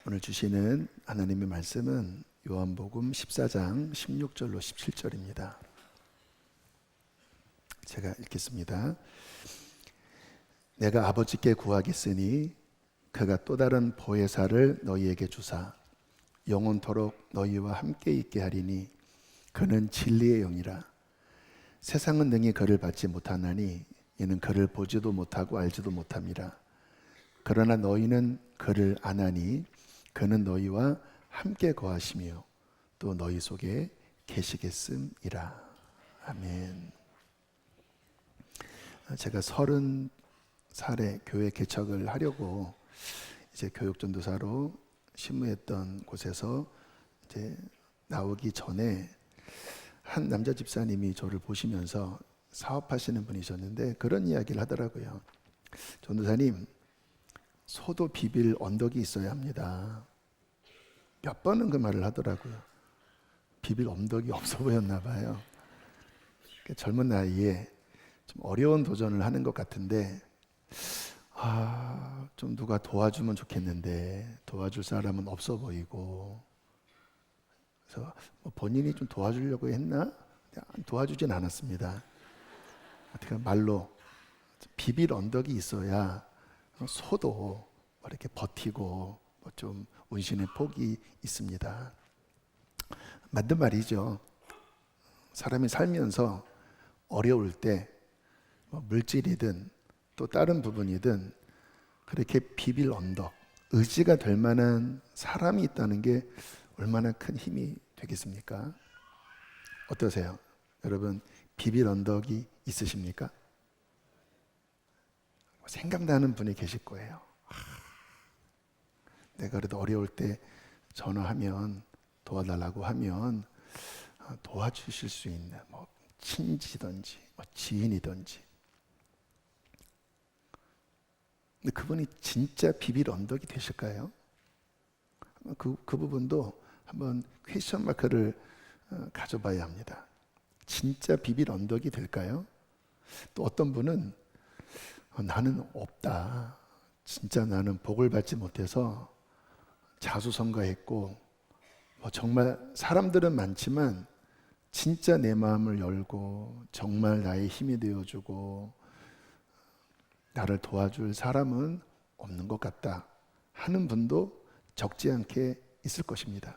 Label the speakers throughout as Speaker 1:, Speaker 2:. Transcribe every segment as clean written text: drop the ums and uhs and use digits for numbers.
Speaker 1: 오늘 주시는 하나님의 말씀은 요한복음 14장 16절로 17절입니다. 제가 읽겠습니다. 내가 아버지께 구하겠으니 그가 또 다른 보혜사를 너희에게 주사 영원토록 너희와 함께 있게 하리니 그는 진리의 영이라. 세상은 능히 그를 받지 못하나니 이는 그를 보지도 못하고 알지도 못함이라. 그러나 너희는 그를 아나니 그는 너희와 함께 거하시며 또 너희 속에 계시겠음이라. 아멘. 제가 30살에 교회 개척을 하려고 이제 교육전도사로 신무했던 곳에서 이제 나오기 전에 한 남자 집사님이 저를 보시면서 사업하시는 분이셨는데 그런 이야기를 하더라고요. 전도사님, 소도 비빌 언덕이 있어야 합니다. 몇 번은 그 말을 하더라고요. 비빌 언덕이 없어 보였나 봐요. 젊은 나이에 좀 어려운 도전을 하는 것 같은데 좀 누가 도와주면 좋겠는데 도와줄 사람은 없어 보이고, 그래서 본인이 좀 도와주려고 했나? 도와주진 않았습니다. 어떻게 말로 비빌 언덕이 있어야 소도 이렇게 버티고 좀 운신의 폭이 있습니다. 맞는 말이죠. 사람이 살면서 어려울 때 물질이든 또 다른 부분이든 그렇게 비빌 언덕, 의지가 될 만한 사람이 있다는 게 얼마나 큰 힘이 되겠습니까? 어떠세요? 여러분, 비빌 언덕이 있으십니까? 생각나는 분이 계실 거예요. 내가 그래도 어려울 때 전화하면, 도와달라고 하면 도와주실 수 있는 친지든지 지인이든지. 근데 그분이 진짜 비빌 언덕이 되실까요? 그 부분도 한번 퀘스천 마크를 가져봐야 합니다. 진짜 비빌 언덕이 될까요? 또 어떤 분은 나는 없다. 진짜 나는 복을 받지 못해서 자수성가했고 정말 사람들은 많지만 진짜 내 마음을 열고 정말 나의 힘이 되어주고 나를 도와줄 사람은 없는 것 같다 하는 분도 적지 않게 있을 것입니다.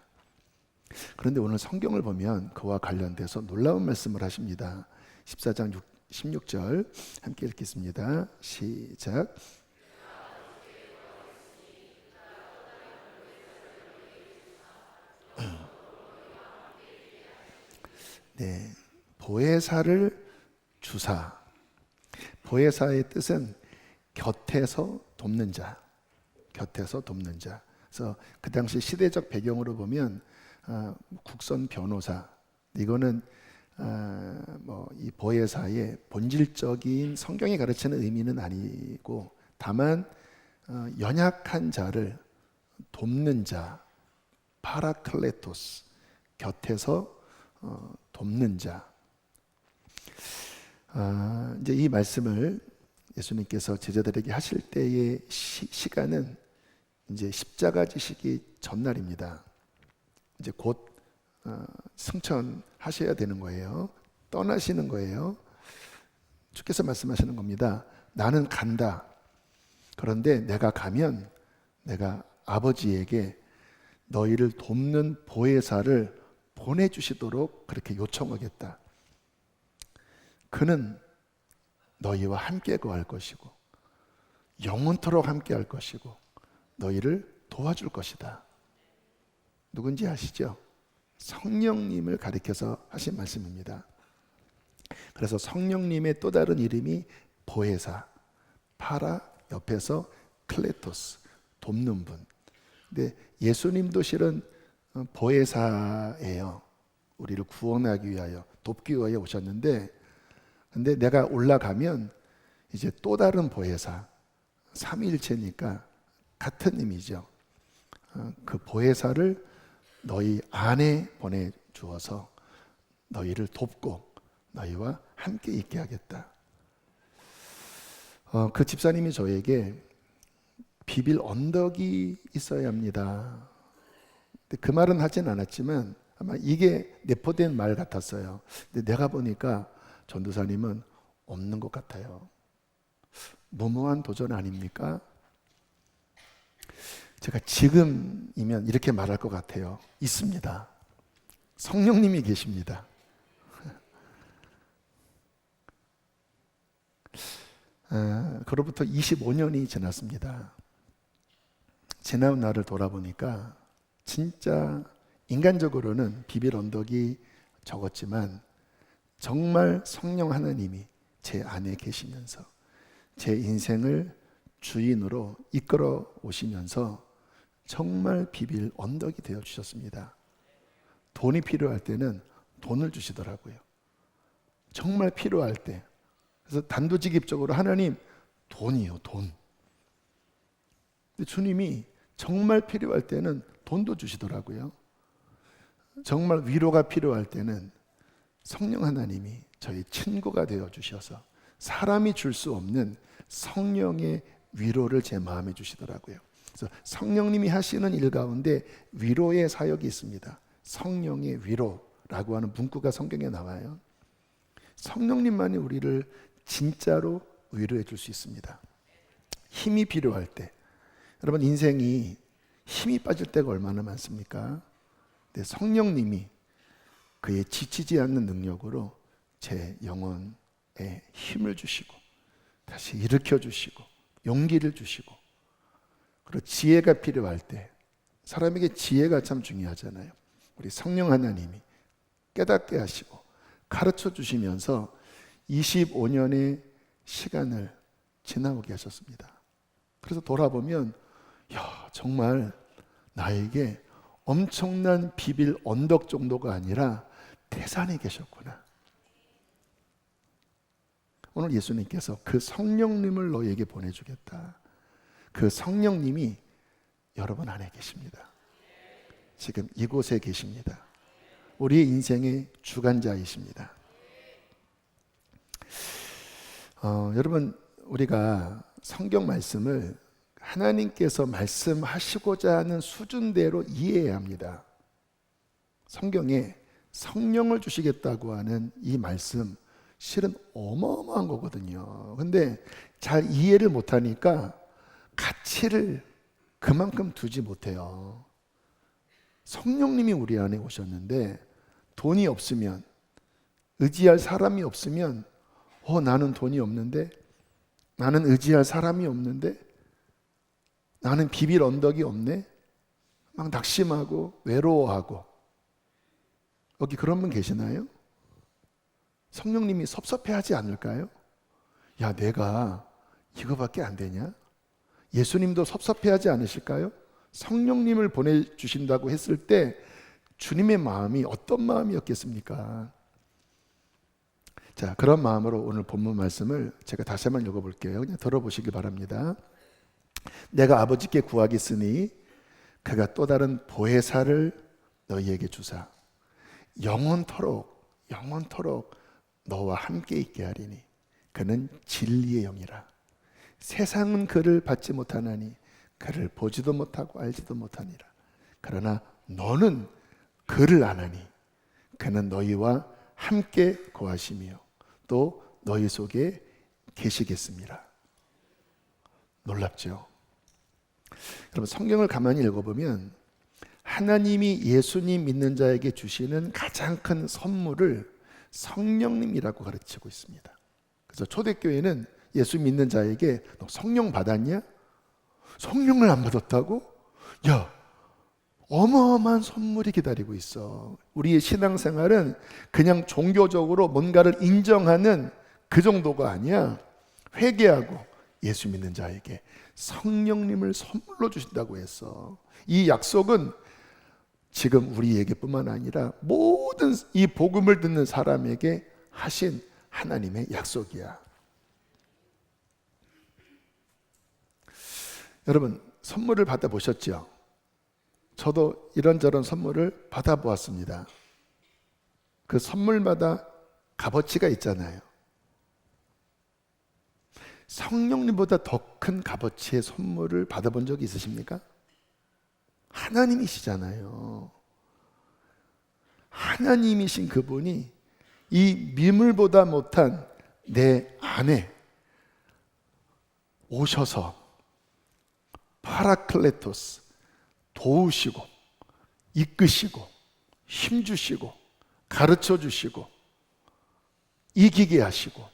Speaker 1: 그런데 오늘 성경을 보면 그와 관련돼서 놀라운 말씀을 하십니다. 14장 16절 함께 읽겠습니다. 시작. 네, 보혜사를 주사. 보혜사의 뜻은 곁에서 돕는 자, 곁에서 돕는 자. 그래서 그 당시 시대적 배경으로 보면 국선 변호사, 이거는 이 보혜사의 본질적인 성경이 가르치는 의미는 아니고 다만 연약한 자를 돕는 자, 파라클레토스, 곁에서 돕는 자. 이제 이 말씀을 예수님께서 제자들에게 하실 때의 시간은 이제 십자가 지시기 전날입니다. 이제 곧 승천하셔야 되는 거예요. 떠나시는 거예요. 주께서 말씀하시는 겁니다. 나는 간다. 그런데 내가 가면 내가 아버지에게 너희를 돕는 보혜사를 보내주시도록 그렇게 요청하겠다. 그는 너희와 함께 거할 것이고 영원토록 함께 할 것이고 너희를 도와줄 것이다. 누군지 아시죠? 성령님을 가리켜서 하신 말씀입니다. 그래서 성령님의 또 다른 이름이 보혜사, 파라 옆에서 클레토스, 돕는 분. 근데 예수님도 실은 보혜사예요. 우리를 구원하기 위하여, 돕기 위하여 오셨는데, 근데 내가 올라가면 이제 또 다른 보혜사, 삼위일체니까 같은 의미죠. 그 보혜사를 너희 안에 보내주어서 너희를 돕고 너희와 함께 있게 하겠다. 그 집사님이 저에게 비빌 언덕이 있어야 합니다. 근데 그 말은 하진 않았지만 아마 이게 내포된 말 같았어요. 근데 내가 보니까 전도사님은 없는 것 같아요. 무모한 도전 아닙니까? 제가 지금이면 이렇게 말할 것 같아요. 있습니다. 성령님이 계십니다. 그로부터 25년이 지났습니다. 지난 날을 돌아보니까 진짜 인간적으로는 비빌 언덕이 적었지만 정말 성령 하나님이 제 안에 계시면서 제 인생을 주인으로 이끌어 오시면서 정말 비빌 언덕이 되어 주셨습니다. 돈이 필요할 때는 돈을 주시더라고요. 정말 필요할 때. 그래서 단도직입적으로 하나님 돈이요, 돈. 근데 주님이 정말 필요할 때는 돈도 주시더라고요. 정말 위로가 필요할 때는 성령 하나님이 저희 친구가 되어 주셔서 사람이 줄 수 없는 성령의 위로를 제 마음에 주시더라고요. 그래서 성령님이 하시는 일 가운데 위로의 사역이 있습니다. 성령의 위로라고 하는 문구가 성경에 나와요. 성령님만이 우리를 진짜로 위로해 줄 수 있습니다. 힘이 필요할 때, 여러분 인생이 힘이 빠질 때가 얼마나 많습니까? 근데 성령님이 그의 지치지 않는 능력으로 제 영혼에 힘을 주시고 다시 일으켜 주시고 용기를 주시고, 그리고 지혜가 필요할 때, 사람에게 지혜가 참 중요하잖아요. 우리 성령 하나님이 깨닫게 하시고 가르쳐 주시면서 25년의 시간을 지나오게 하셨습니다. 그래서 돌아보면 정말 나에게 엄청난 비빌 언덕 정도가 아니라 태산이 계셨구나. 오늘 예수님께서 그 성령님을 너에게 보내주겠다. 그 성령님이 여러분 안에 계십니다. 지금 이곳에 계십니다. 우리의 인생의 주관자이십니다. 여러분, 우리가 성경 말씀을 하나님께서 말씀하시고자 하는 수준대로 이해해야 합니다. 성경에 성령을 주시겠다고 하는 이 말씀 실은 어마어마한 거거든요. 근데 잘 이해를 못하니까 가치를 그만큼 두지 못해요. 성령님이 우리 안에 오셨는데 돈이 없으면, 의지할 사람이 없으면 나는 돈이 없는데, 나는 의지할 사람이 없는데, 나는 비빌 언덕이 없네, 막 낙심하고 외로워하고. 여기 그런 분 계시나요? 성령님이 섭섭해하지 않을까요? 야, 내가 이거밖에 안 되냐? 예수님도 섭섭해하지 않으실까요? 성령님을 보내주신다고 했을 때 주님의 마음이 어떤 마음이었겠습니까? 자, 그런 마음으로 오늘 본문 말씀을 제가 다시 한번 읽어볼게요. 그냥 들어보시기 바랍니다. 내가 아버지께 구하겠으니 그가 또 다른 보혜사를 너희에게 주사 영원토록 너와 함께 있게 하리니 그는 진리의 영이라. 세상은 그를 받지 못하나니 그를 보지도 못하고 알지도 못하니라. 그러나 너는 그를 아나니 그는 너희와 함께 거하시며 또 너희 속에 계시겠습니다. 놀랍죠? 여러분, 성경을 가만히 읽어보면 하나님이 예수님 믿는 자에게 주시는 가장 큰 선물을 성령님이라고 가르치고 있습니다. 그래서 초대교회는 예수 믿는 자에게 너 성령 받았냐? 성령을 안 받았다고? 야, 어마어마한 선물이 기다리고 있어. 우리의 신앙생활은 그냥 종교적으로 뭔가를 인정하는 그 정도가 아니야. 회개하고 예수 믿는 자에게 성령님을 선물로 주신다고 했어. 이 약속은 지금 우리에게뿐만 아니라 모든 이 복음을 듣는 사람에게 하신 하나님의 약속이야. 여러분, 선물을 받아보셨죠? 저도 이런저런 선물을 받아보았습니다. 그 선물마다 값어치가 있잖아요. 성령님보다 더 큰 값어치의 선물을 받아본 적이 있으십니까? 하나님이시잖아요. 하나님이신 그분이 이 미물보다 못한 내 안에 오셔서 파라클레토스, 도우시고 이끄시고 힘주시고 가르쳐주시고 이기게 하시고,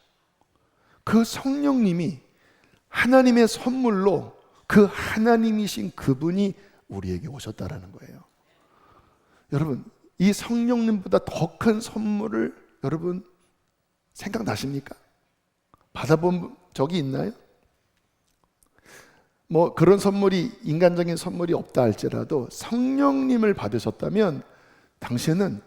Speaker 1: 그 성령님이 하나님의 선물로 그 하나님이신 그분이 우리에게 오셨다라는 거예요. 여러분, 이 성령님보다 더 큰 선물을 여러분 생각나십니까? 받아본 적이 있나요? 뭐 그런 선물이, 인간적인 선물이 없다 할지라도 성령님을 받으셨다면 당신은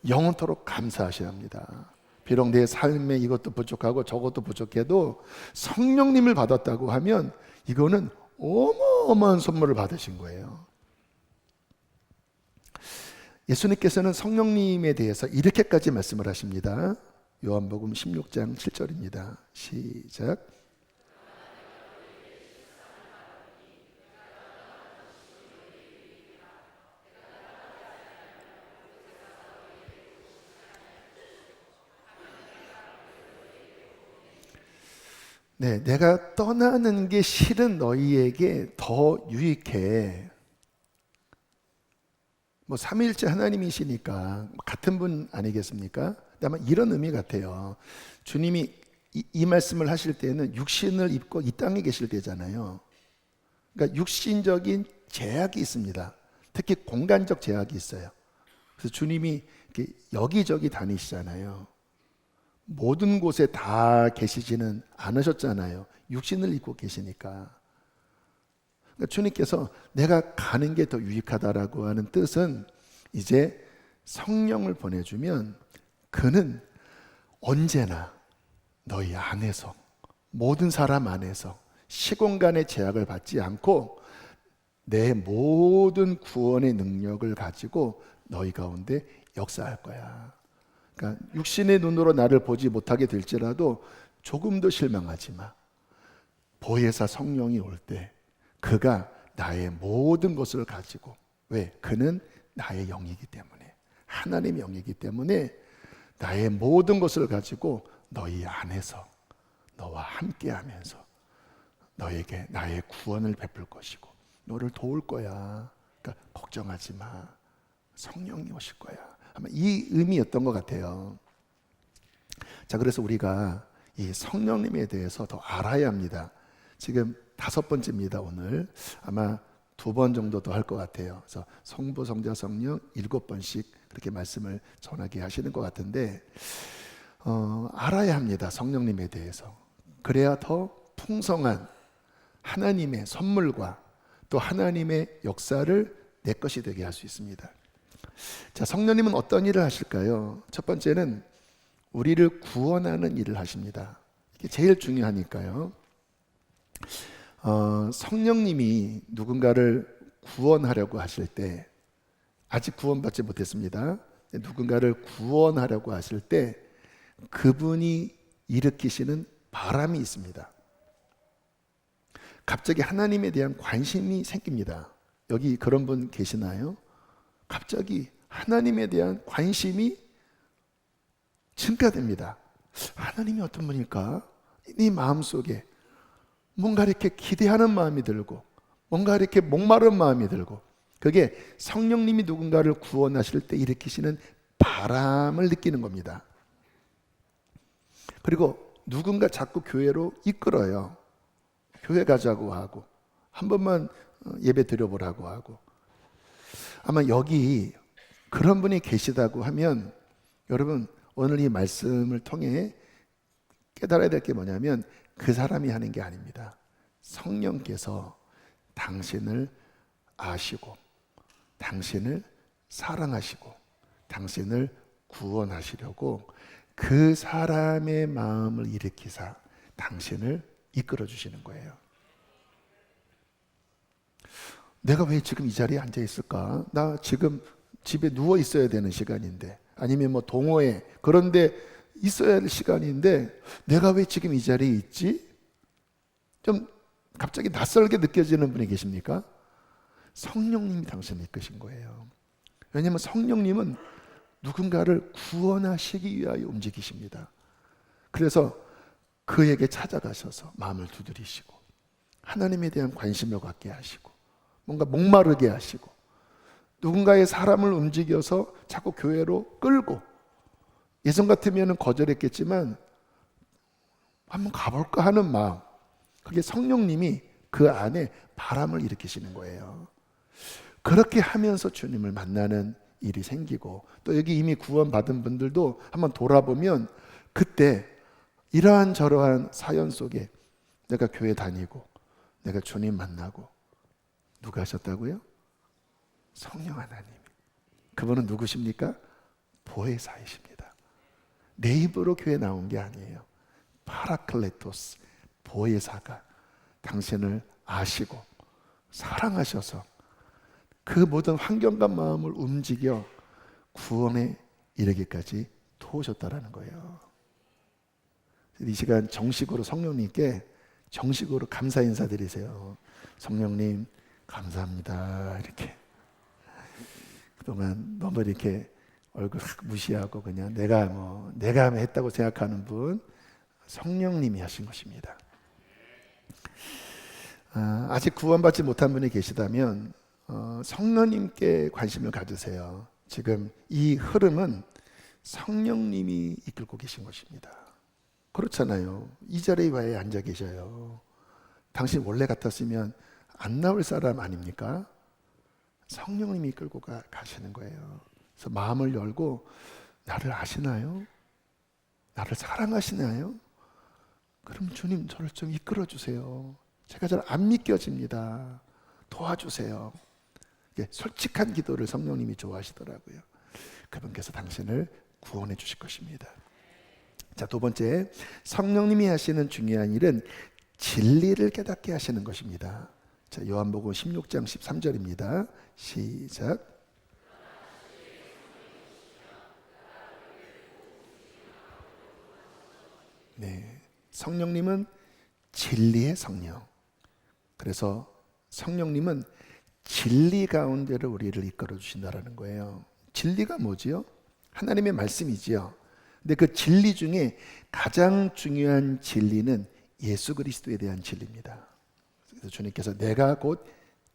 Speaker 1: 영원토록 감사하셔야 합니다. 비록 내 삶에 이것도 부족하고 저것도 부족해도 성령님을 받았다고 하면 이거는 어마어마한 선물을 받으신 거예요. 예수님께서는 성령님에 대해서 이렇게까지 말씀을 하십니다. 요한복음 16장 7절입니다. 시작. 네, 내가 떠나는 게 실은 너희에게 더 유익해. 뭐 삼위일체 하나님이시니까 같은 분 아니겠습니까? 아마 이런 의미 같아요. 주님이 이 말씀을 하실 때는 육신을 입고 이 땅에 계실 때잖아요. 그러니까 육신적인 제약이 있습니다. 특히 공간적 제약이 있어요. 그래서 주님이 이렇게 여기저기 다니시잖아요. 모든 곳에 다 계시지는 않으셨잖아요. 육신을 입고 계시니까. 그러니까 주님께서 내가 가는 게 더 유익하다라고 하는 뜻은, 이제 성령을 보내주면 그는 언제나 너희 안에서, 모든 사람 안에서 시공간의 제약을 받지 않고 내 모든 구원의 능력을 가지고 너희 가운데 역사할 거야. 그러니까 육신의 눈으로 나를 보지 못하게 될지라도 조금도 실망하지 마. 보혜사 성령이 올 때 그가 나의 모든 것을 가지고, 왜? 그는 나의 영이기 때문에, 하나님의 영이기 때문에 나의 모든 것을 가지고 너희 안에서 너와 함께하면서 너에게 나의 구원을 베풀 것이고 너를 도울 거야. 그러니까 걱정하지 마. 성령이 오실 거야. 아마 이 의미였던 것 같아요. 자, 그래서 우리가 이 성령님에 대해서 더 알아야 합니다. 지금 5번째입니다. 오늘 아마 2번 정도 더 할 것 같아요. 그래서 성부, 성자, 성령 7번씩 그렇게 말씀을 전하게 하시는 것 같은데, 알아야 합니다. 성령님에 대해서. 그래야 더 풍성한 하나님의 선물과 또 하나님의 역사를 내 것이 되게 할 수 있습니다. 자, 성령님은 어떤 일을 하실까요? 첫 번째는 우리를 구원하는 일을 하십니다. 이게 제일 중요하니까요. 성령님이 누군가를 구원하려고 하실 때, 아직 구원받지 못했습니다. 누군가를 구원하려고 하실 때 그분이 일으키시는 바람이 있습니다. 갑자기 하나님에 대한 관심이 생깁니다. 여기 그런 분 계시나요? 갑자기 하나님에 대한 관심이 증가됩니다. 하나님이 어떤 분일까? 네 마음속에 뭔가 이렇게 기대하는 마음이 들고, 뭔가 이렇게 목마른 마음이 들고, 그게 성령님이 누군가를 구원하실 때 일으키시는 바람을 느끼는 겁니다. 그리고 누군가 자꾸 교회로 이끌어요. 교회 가자고 하고, 한 번만 예배 드려보라고 하고. 아마 여기 그런 분이 계시다고 하면, 여러분 오늘 이 말씀을 통해 깨달아야 될 게 뭐냐면, 그 사람이 하는 게 아닙니다. 성령께서 당신을 아시고 당신을 사랑하시고 당신을 구원하시려고 그 사람의 마음을 일으키사 당신을 이끌어 주시는 거예요. 내가 왜 지금 이 자리에 앉아 있을까? 나 지금 집에 누워 있어야 되는 시간인데, 아니면 뭐 동호회 그런데 있어야 할 시간인데 내가 왜 지금 이 자리에 있지? 좀 갑자기 낯설게 느껴지는 분이 계십니까? 성령님이 당신을 이끄신 거예요. 왜냐하면 성령님은 누군가를 구원하시기 위하여 움직이십니다. 그래서 그에게 찾아가셔서 마음을 두드리시고 하나님에 대한 관심을 갖게 하시고 뭔가 목마르게 하시고 누군가의 사람을 움직여서 자꾸 교회로 끌고, 예전 같으면 거절했겠지만 한번 가볼까 하는 마음, 그게 성령님이 그 안에 바람을 일으키시는 거예요. 그렇게 하면서 주님을 만나는 일이 생기고, 또 여기 이미 구원받은 분들도 한번 돌아보면 그때 이러한 저러한 사연 속에 내가 교회 다니고 내가 주님 만나고, 누가 하셨다고요? 성령 하나님. 그분은 누구십니까? 보혜사이십니다. 내 입으로 교회 나온 게 아니에요. 파라클레토스, 보혜사가 당신을 아시고 사랑하셔서 그 모든 환경과 마음을 움직여 구원에 이르기까지 도우셨다라는 거예요. 이 시간 정식으로 성령님께 정식으로 감사 인사드리세요. 성령님 감사합니다. 이렇게 그동안 너무 이렇게 얼굴 무시하고 그냥 내가 했다고 생각하는 분, 성령님이 하신 것입니다. 아직 구원받지 못한 분이 계시다면 성령님께 관심을 가지세요. 지금 이 흐름은 성령님이 이끌고 계신 것입니다. 그렇잖아요. 이 자리에 왜 앉아 계셔요? 당신 원래 같았으면 안 나올 사람 아닙니까? 성령님이 이끌고 가시는 거예요. 그래서 마음을 열고, 나를 아시나요? 나를 사랑하시나요? 그럼 주님 저를 좀 이끌어 주세요. 제가 잘 안 믿겨집니다. 도와주세요. 솔직한 기도를 성령님이 좋아하시더라고요. 그분께서 당신을 구원해 주실 것입니다. 자, 두 번째, 성령님이 하시는 중요한 일은 진리를 깨닫게 하시는 것입니다. 자, 요한복음 16장 13절입니다. 시작. 네, 성령님은 진리의 성령. 그래서 성령님은 진리 가운데로 우리를 이끌어 주신다라는 거예요. 진리가 뭐지요? 하나님의 말씀이지요. 근데 그 진리 중에 가장 중요한 진리는 예수 그리스도에 대한 진리입니다. 그래서 주님께서 내가 곧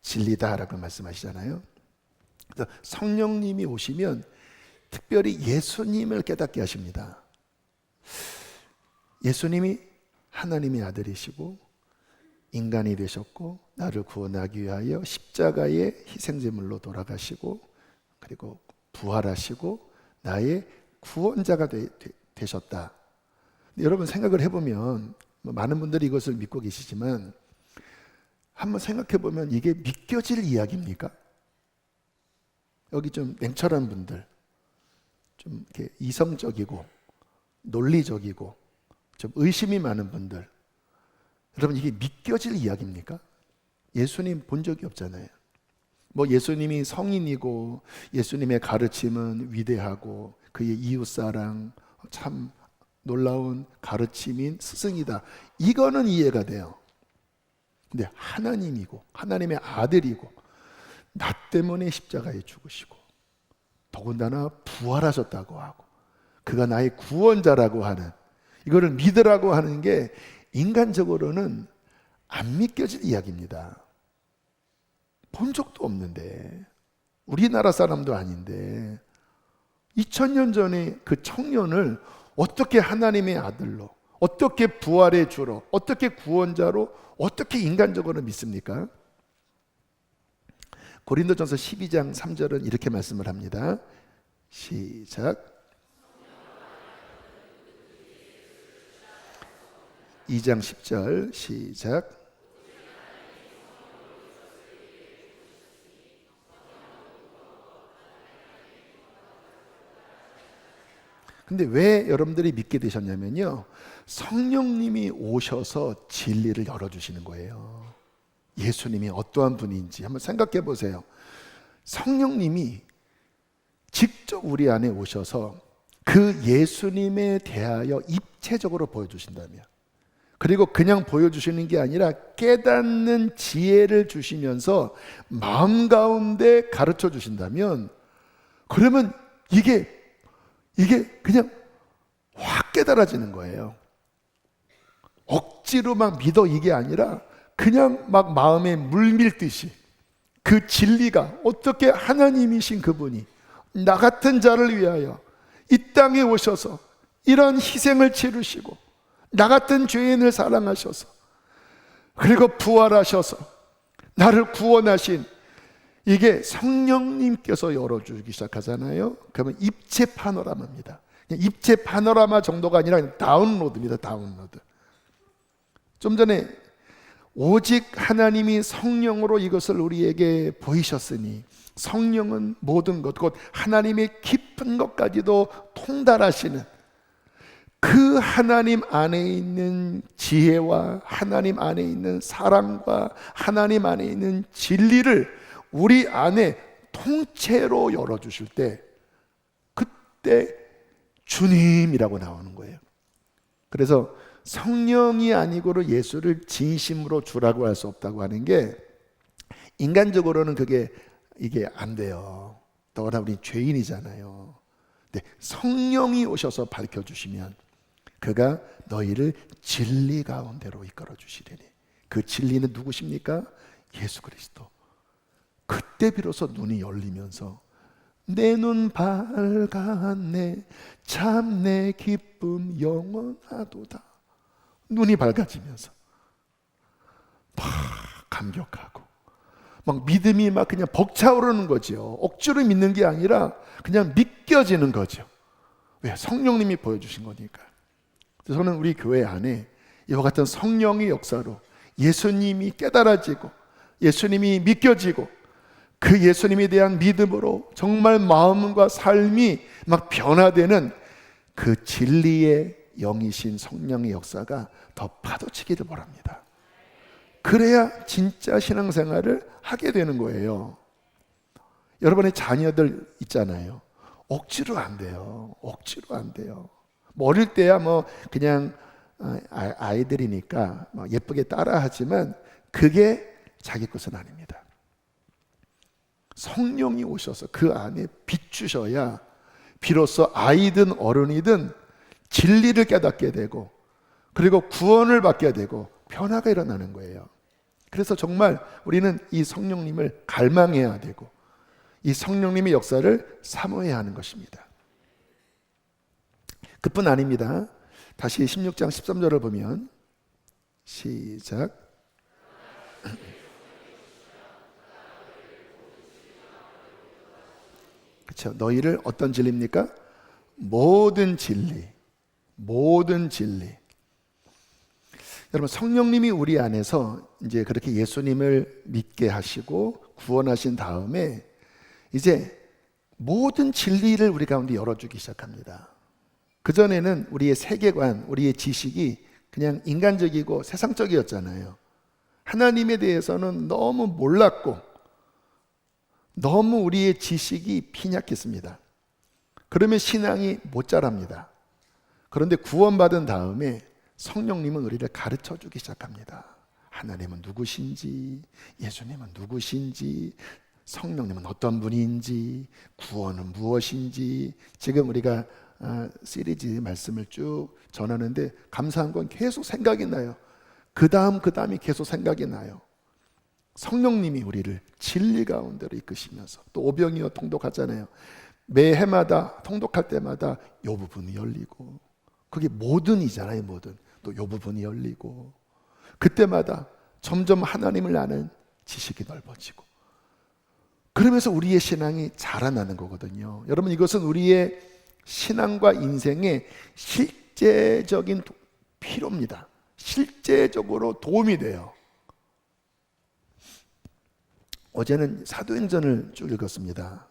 Speaker 1: 진리다라고 말씀하시잖아요. 그래서 성령님이 오시면 특별히 예수님을 깨닫게 하십니다. 예수님이 하나님의 아들이시고 인간이 되셨고 나를 구원하기 위하여 십자가의 희생제물로 돌아가시고 그리고 부활하시고 나의 구원자가 되셨다. 여러분 생각을 해보면 많은 분들이 이것을 믿고 계시지만 한번 생각해 보면 이게 믿겨질 이야기입니까? 여기 좀 냉철한 분들, 좀 이렇게 이성적이고 논리적이고 좀 의심이 많은 분들, 여러분 이게 믿겨질 이야기입니까? 예수님 본 적이 없잖아요. 뭐 예수님이 성인이고 예수님의 가르침은 위대하고 그의 이웃사랑 참 놀라운 가르침인 스승이다, 이거는 이해가 돼요. 근데 하나님이고 하나님의 아들이고 나 때문에 십자가에 죽으시고 더군다나 부활하셨다고 하고 그가 나의 구원자라고 하는, 이거를 믿으라고 하는 게 인간적으로는 안 믿겨질 이야기입니다. 본 적도 없는데, 우리나라 사람도 아닌데 2000년 전에 그 청년을 어떻게 하나님의 아들로, 어떻게 부활의 주로, 어떻게 구원자로, 어떻게 인간적으로 믿습니까? 고린도전서 12장 3절은 이렇게 말씀을 합니다. 시작. 2장 10절 시작. 근데 왜 여러분들이 믿게 되셨냐면요, 성령님이 오셔서 진리를 열어주시는 거예요. 예수님이 어떠한 분인지 한번 생각해 보세요. 성령님이 직접 우리 안에 오셔서 그 예수님에 대하여 입체적으로 보여주신다면, 그리고 그냥 보여주시는 게 아니라 깨닫는 지혜를 주시면서 마음 가운데 가르쳐 주신다면, 그러면 이게 그냥 확 깨달아지는 거예요. 억지로 막 믿어 이게 아니라 그냥 막 마음에 물밀듯이 그 진리가 어떻게 하나님이신 그분이 나 같은 자를 위하여 이 땅에 오셔서 이런 희생을 치르시고 나 같은 죄인을 사랑하셔서 그리고 부활하셔서 나를 구원하신, 이게 성령님께서 열어주기 시작하잖아요. 그러면 입체 파노라마입니다. 입체 파노라마 정도가 아니라 그냥 다운로드입니다. 다운로드. 좀 전에 오직 하나님이 성령으로 이것을 우리에게 보이셨으니 성령은 모든 것, 곧 하나님의 깊은 것까지도 통달하시는 그 하나님 안에 있는 지혜와 하나님 안에 있는 사랑과 하나님 안에 있는 진리를 우리 안에 통째로 열어주실 때, 그때 주님이라고 나오는 거예요. 그래서 성령이 아니고로 예수를 진심으로 주라고 할 수 없다고 하는 게, 인간적으로는 이게 안 돼요. 더구나 우리 죄인이잖아요. 근데 성령이 오셔서 밝혀주시면 그가 너희를 진리 가운데로 이끌어 주시리니, 그 진리는 누구십니까? 예수 그리스도. 그때 비로소 눈이 열리면서 내 눈 밝았네 참 내 기쁨 영원하도다. 눈이 밝아지면서 막 감격하고 막 믿음이 막 그냥 벅차오르는 거죠. 억지로 믿는 게 아니라 그냥 믿겨지는 거죠. 왜? 성령님이 보여주신 거니까. 저는 우리 교회 안에 이와 같은 성령의 역사로 예수님이 깨달아지고 예수님이 믿겨지고 그 예수님에 대한 믿음으로 정말 마음과 삶이 막 변화되는 그 진리의 영이신 성령의 역사가 더 파도치기를 바랍니다. 그래야 진짜 신앙생활을 하게 되는 거예요. 여러분의 자녀들 있잖아요. 억지로 안 돼요. 억지로 안 돼요. 뭐 어릴 때야 뭐 그냥 아이들이니까 뭐 예쁘게 따라하지만 그게 자기 것은 아닙니다. 성령이 오셔서 그 안에 비추셔야 비로소 아이든 어른이든 진리를 깨닫게 되고 그리고 구원을 받게 되고 변화가 일어나는 거예요. 그래서 정말 우리는 이 성령님을 갈망해야 되고 이 성령님의 역사를 사모해야 하는 것입니다. 그뿐 아닙니다. 다시 16장 13절을 보면 시작. 그렇죠. 너희를 어떤 진리입니까? 모든 진리. 모든 진리. 여러분, 성령님이 우리 안에서 이제 그렇게 예수님을 믿게 하시고 구원하신 다음에 이제 모든 진리를 우리 가운데 열어주기 시작합니다. 그전에는 우리의 세계관, 우리의 지식이 그냥 인간적이고 세상적이었잖아요. 하나님에 대해서는 너무 몰랐고 너무 우리의 지식이 빈약했습니다. 그러면 신앙이 못 자랍니다. 그런데 구원받은 다음에 성령님은 우리를 가르쳐 주기 시작합니다. 하나님은 누구신지, 예수님은 누구신지, 성령님은 어떤 분인지, 구원은 무엇인지. 지금 우리가 시리즈 말씀을 쭉 전하는데 감사한 건 계속 생각이 나요. 그 다음이 계속 생각이 나요. 성령님이 우리를 진리 가운데로 이끄시면서 또 오병이어 통독하잖아요. 매 해마다 통독할 때마다 요 부분이 열리고 그게 모든이잖아요. 모든. 또 요 부분이 열리고 그때마다 점점 하나님을 아는 지식이 넓어지고 그러면서 우리의 신앙이 자라나는 거거든요. 여러분, 이것은 우리의 신앙과 인생의 실제적인 필요입니다. 실제적으로 도움이 돼요. 어제는 사도행전을 쭉 읽었습니다.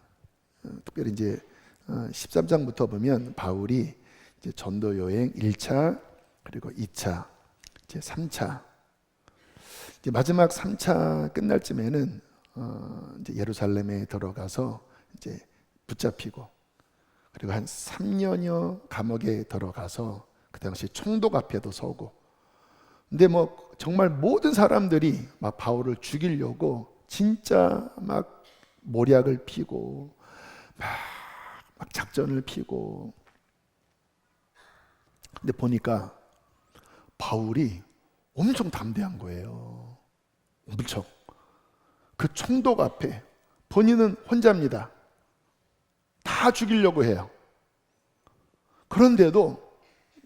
Speaker 1: 특별히 이제 13장부터 보면 바울이 이제 전도 여행 1차 그리고 2차, 이제 3차, 이제 마지막 3차 끝날 쯤에는 이제 예루살렘에 들어가서 이제 붙잡히고 그리고 한 3년여 감옥에 들어가서 그 당시 총독 앞에도 서고 근데 뭐 정말 모든 사람들이 막 바울을 죽이려고 진짜 막 모략을 피고 막 작전을 피고. 근데 보니까 바울이 엄청 담대한 거예요. 엄청. 그 총독 앞에 본인은 혼자입니다. 다 죽이려고 해요. 그런데도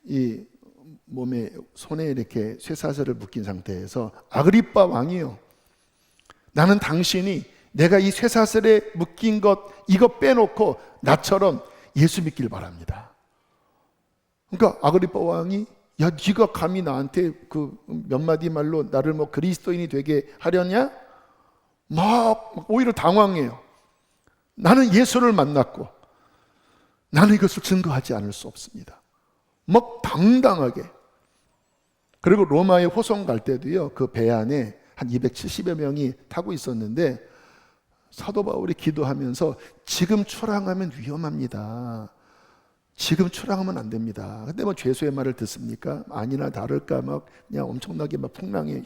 Speaker 1: 이 몸에 손에 이렇게 쇠사슬을 묶인 상태에서 아그리빠 왕이요, 나는 당신이 내가 이 쇠사슬에 묶인 것 이거 빼놓고 나처럼 예수 믿길 바랍니다. 그러니까 아그리빠 왕이 야, 네가 감히 나한테 그 몇 마디 말로 나를 뭐 그리스도인이 되게 하려냐? 막 오히려 당황해요. 나는 예수를 만났고 나는 이것을 증거하지 않을 수 없습니다. 막 당당하게. 그리고 로마에 호송 갈 때도요, 그 배 안에 한 270여 명이 타고 있었는데 사도 바울이 기도하면서 지금 출항하면 위험합니다. 지금 출항하면 안 됩니다. 근데 뭐 죄수의 말을 듣습니까? 아니나 다를까 막 그냥 엄청나게 막 풍랑에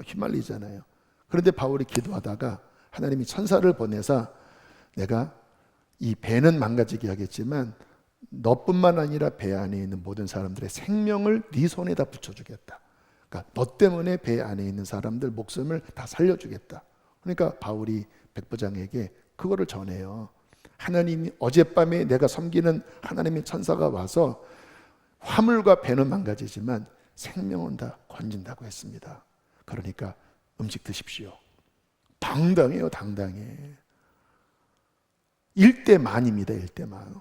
Speaker 1: 휘말리잖아요. 그런데 바울이 기도하다가 하나님이 천사를 보내사 내가 이 배는 망가지게 하겠지만 너뿐만 아니라 배 안에 있는 모든 사람들의 생명을 네 손에다 붙여주겠다. 그러니까 너 때문에 배 안에 있는 사람들 목숨을 다 살려주겠다. 그러니까 바울이 백부장에게 그거를 전해요. 하나님이 어젯밤에 내가 섬기는 하나님의 천사가 와서 화물과 배는 망가지지만 생명은 다 건진다고 했습니다. 그러니까 음식 드십시오. 당당해요, 당당해. 일대만입니다, 일대만.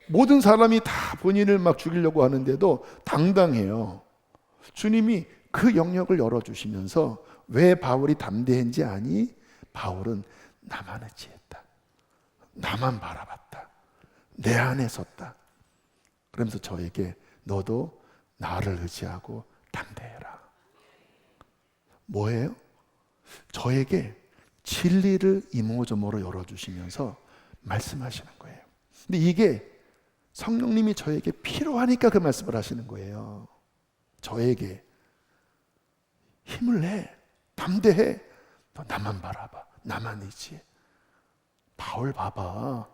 Speaker 1: 모든 사람이 다 본인을 막 죽이려고 하는데도 당당해요. 주님이 그 영역을 열어주시면서 왜 바울이 담대한지 아니? 바울은 나만 의지했다. 나만 바라봤다. 내 안에 섰다. 그러면서 저에게 너도 나를 의지하고 담대해라. 뭐예요? 저에게 진리를 이모저모로 열어주시면서 말씀하시는 거예요. 근데 이게 성령님이 저에게 필요하니까 그 말씀을 하시는 거예요. 저에게 힘을 내, 담대해. 너 나만 바라봐, 나만 의지해. 바울 봐봐,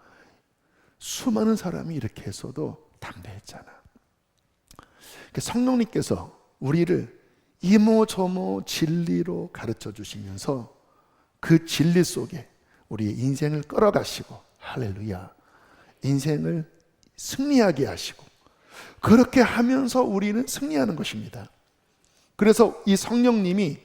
Speaker 1: 수많은 사람이 이렇게 했어도 담대했잖아. 성령님께서 우리를 이모저모 진리로 가르쳐 주시면서 그 진리 속에 우리의 인생을 끌어가시고, 할렐루야, 인생을 승리하게 하시고, 그렇게 하면서 우리는 승리하는 것입니다. 그래서 이 성령님이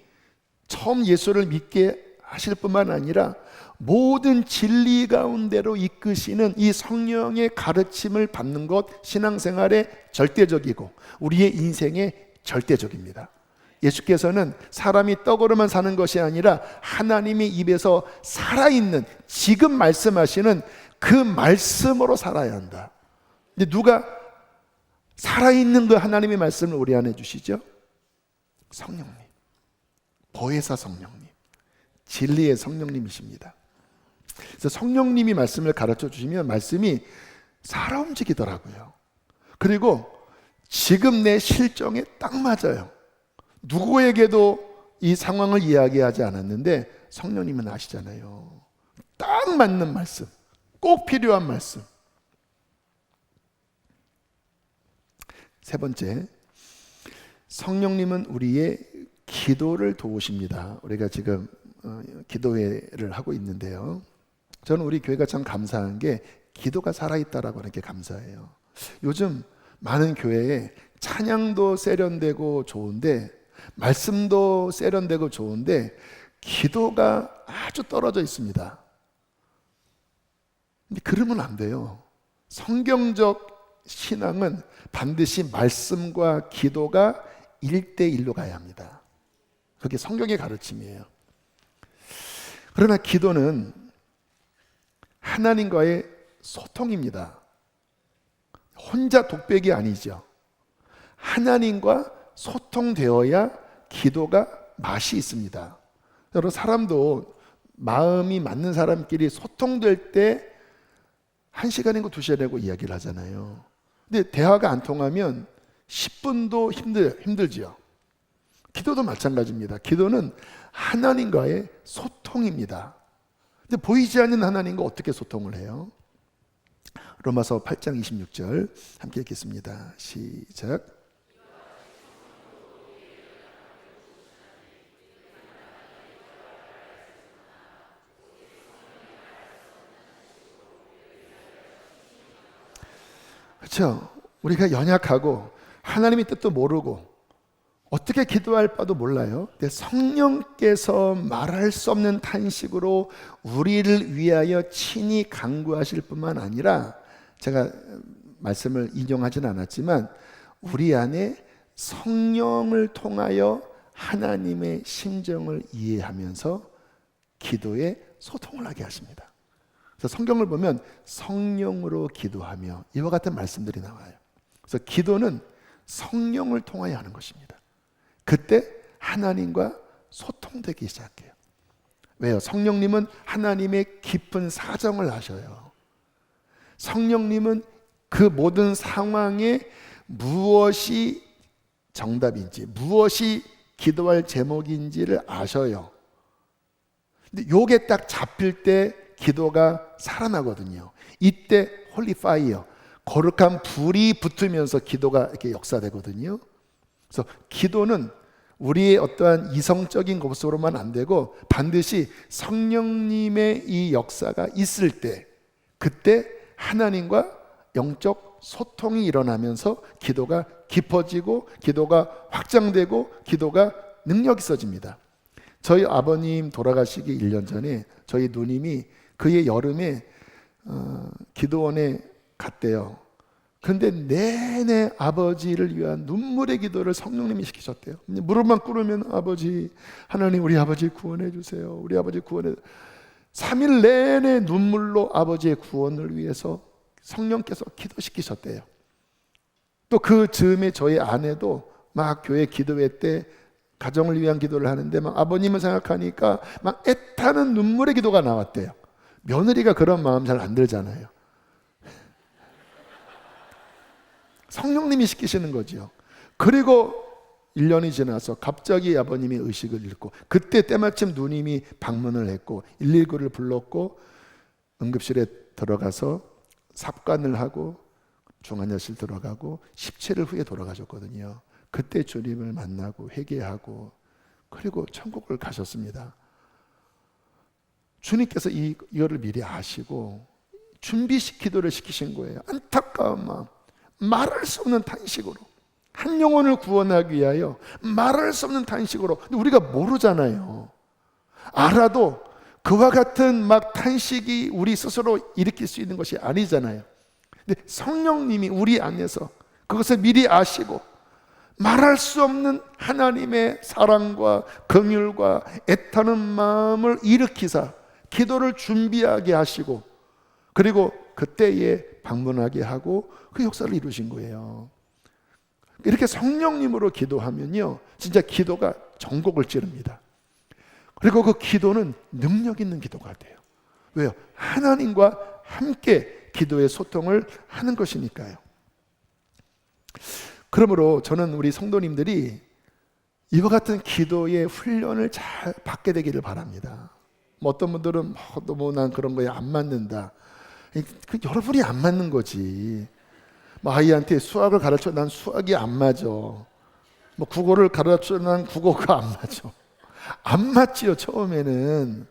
Speaker 1: 처음 예수를 믿게 하실 뿐만 아니라 모든 진리 가운데로 이끄시는 이 성령의 가르침을 받는 것, 신앙생활의 절대적이고 우리의 인생의 절대적입니다. 예수께서는 사람이 떡으로만 사는 것이 아니라 하나님의 입에서 살아있는, 지금 말씀하시는 그 말씀으로 살아야 한다. 근데 누가 살아있는 그 하나님의 말씀을 우리 안에 주시죠? 성령님, 보혜사 성령님, 진리의 성령님이십니다. 그래서 성령님이 말씀을 가르쳐 주시면 말씀이 살아 움직이더라고요. 그리고 지금 내 실정에 딱 맞아요. 누구에게도 이 상황을 이야기하지 않았는데 성령님은 아시잖아요. 딱 맞는 말씀, 꼭 필요한 말씀. 세 번째, 성령님은 우리의 기도를 도우십니다. 우리가 지금 기도회를 하고 있는데요, 저는 우리 교회가 참 감사한 게 기도가 살아있다라고 하는 게 감사해요. 요즘 많은 교회에 찬양도 세련되고 좋은데, 말씀도 세련되고 좋은데 기도가 아주 떨어져 있습니다. 근데 그러면 안 돼요. 성경적 신앙은 반드시 말씀과 기도가 1대1로 가야 합니다. 그게 성경의 가르침이에요. 그러나 기도는 하나님과의 소통입니다. 혼자 독백이 아니죠. 하나님과 소통되어야 기도가 맛이 있습니다. 여러분, 사람도 마음이 맞는 사람끼리 소통될 때 1시간이고 2시간이고 이야기를 하잖아요. 근데 대화가 안 통하면 10분도 힘들지요. 기도도 마찬가지입니다. 기도는 하나님과의 소통입니다. 근데 보이지 않는 하나님과 어떻게 소통을 해요? 로마서 8장 26절 함께 읽겠습니다. 시작. 그렇죠? 우리가 연약하고 하나님의 뜻도 모르고 어떻게 기도할 바도 몰라요. 근데 성령께서 말할 수 없는 탄식으로 우리를 위하여 친히 간구하실 뿐만 아니라, 제가 말씀을 인용하진 않았지만 우리 안에 성령을 통하여 하나님의 심정을 이해하면서 기도에 소통을 하게 하십니다. 그래서 성경을 보면 성령으로 기도하며 이와 같은 말씀들이 나와요. 그래서 기도는 성령을 통하여 하는 것입니다. 그때 하나님과 소통되기 시작해요. 왜요? 성령님은 하나님의 깊은 사정을 아셔요. 성령님은 그 모든 상황에 무엇이 정답인지, 무엇이 기도할 제목인지를 아셔요. 근데 요게 딱 잡힐 때 기도가 살아나거든요. 이때 홀리 파이어, 거룩한 불이 붙으면서 기도가 이렇게 역사되거든요. 그래서 기도는 우리의 어떠한 이성적인 것으로만 안 되고 반드시 성령님의 이 역사가 있을 때, 그때 하나님과 영적 소통이 일어나면서 기도가 깊어지고 기도가 확장되고 기도가 능력이 있어집니다. 저희 아버님 돌아가시기 1년 전에 저희 누님이 그의 여름에 기도원에 갔대요. 근데 내내 아버지를 위한 눈물의 기도를 성령님이 시키셨대요. 무릎만 꿇으면 아버지, 하나님 우리 아버지 구원해 주세요. 우리 아버지 구원해. 3일 내내 눈물로 아버지의 구원을 위해서 성령께서 기도시키셨대요. 또 그 즈음에 저희 아내도 막 교회 기도회 때 가정을 위한 기도를 하는데 막 아버님을 생각하니까 막 애타는 눈물의 기도가 나왔대요. 며느리가 그런 마음 잘 안 들잖아요. 성령님이 시키시는 거죠. 그리고 1년이 지나서 갑자기 아버님이 의식을 잃고, 그때 때마침 누님이 방문을 했고 119를 불렀고 응급실에 들어가서 삽관을 하고 중환자실 들어가고 17일 후에 돌아가셨거든요. 그때 주님을 만나고 회개하고 그리고 천국을 가셨습니다. 주님께서 이거를 미리 아시고 준비식 기도를 시키신 거예요. 안타까운 마음, 말할 수 없는 탄식으로, 한 영혼을 구원하기 위하여 말할 수 없는 탄식으로. 근데 우리가 모르잖아요. 알아도 그와 같은 막 탄식이 우리 스스로 일으킬 수 있는 것이 아니잖아요. 근데 성령님이 우리 안에서 그것을 미리 아시고 말할 수 없는 하나님의 사랑과 긍휼과 애타는 마음을 일으키사 기도를 준비하게 하시고, 그리고 그때에 방문하게 하고 그 역사를 이루신 거예요. 이렇게 성령님으로 기도하면요, 진짜 기도가 전곡을 찌릅니다. 그리고 그 기도는 능력 있는 기도가 돼요. 왜요? 하나님과 함께 기도의 소통을 하는 것이니까요. 그러므로 저는 우리 성도님들이 이와 같은 기도의 훈련을 잘 받게 되기를 바랍니다. 뭐 어떤 분들은 너무 난 그런 거에 안 맞는다. 여러분이 안 맞는 거지. 뭐 아이한테 수학을 가르쳐, 난 수학이 안 맞아. 뭐 국어를 가르쳐, 난 국어가 안 맞아. 안 맞지요, 처음에는.